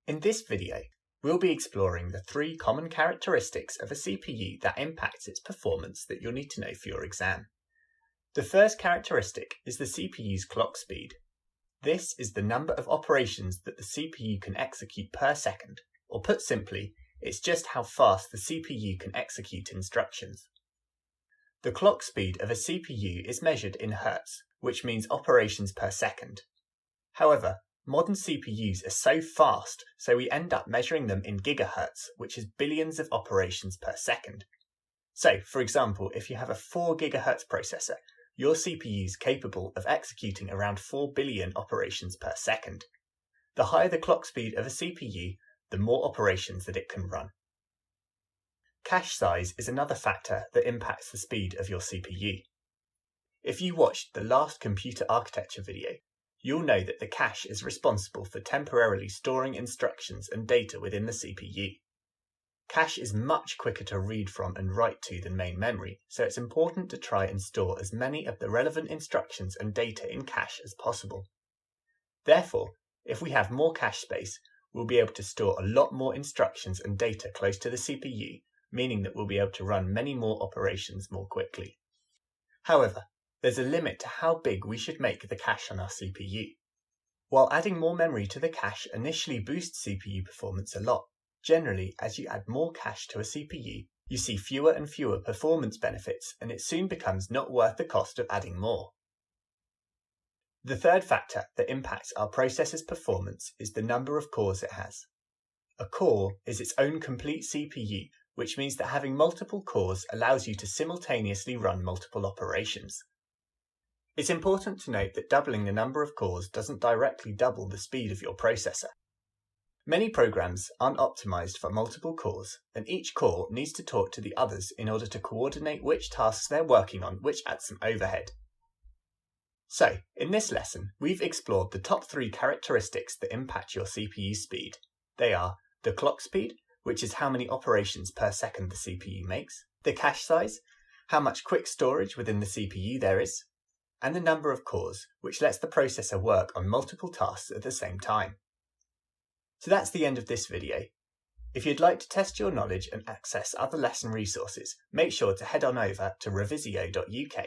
In this video, we'll be exploring the 3 common characteristics of a CPU that impacts its performance that you'll need to know for your exam. The first characteristic is the CPU's clock speed. This is the number of operations that the CPU can execute per second, or put simply, it's just how fast the CPU can execute instructions. The clock speed of a CPU is measured in Hertz, which means operations per second. However, modern CPUs are so fast, so we end up measuring them in gigahertz, which is billions of operations per second. So, for example, if you have a 4 gigahertz processor, your CPU is capable of executing around 4 billion operations per second. The higher the clock speed of a CPU, the more operations that it can run. Cache size is another factor that impacts the speed of your CPU. If you watched the last computer architecture video, you'll know that the cache is responsible for temporarily storing instructions and data within the CPU. Cache is much quicker to read from and write to than main memory, so it's important to try and store as many of the relevant instructions and data in cache as possible. Therefore, if we have more cache space, we'll be able to store a lot more instructions and data close to the CPU, meaning that we'll be able to run many more operations more quickly. However, there's a limit to how big we should make the cache on our CPU. While adding more memory to the cache initially boosts CPU performance a lot, generally as you add more cache to a CPU, you see fewer and fewer performance benefits, and it soon becomes not worth the cost of adding more. The third factor that impacts our processor's performance is the number of cores it has. A core is its own complete CPU, which means that having multiple cores allows you to simultaneously run multiple operations. It's important to note that doubling the number of cores doesn't directly double the speed of your processor. Many programs aren't optimized for multiple cores, and each core needs to talk to the others in order to coordinate which tasks they're working on, which adds some overhead. So, in this lesson, we've explored the top 3 characteristics that impact your CPU speed. They are the clock speed, which is how many operations per second the CPU makes, the cache size, how much quick storage within the CPU there is, and the number of cores, which lets the processor work on multiple tasks at the same time. So that's the end of this video. If you'd like to test your knowledge and access other lesson resources, make sure to head on over to revisio.uk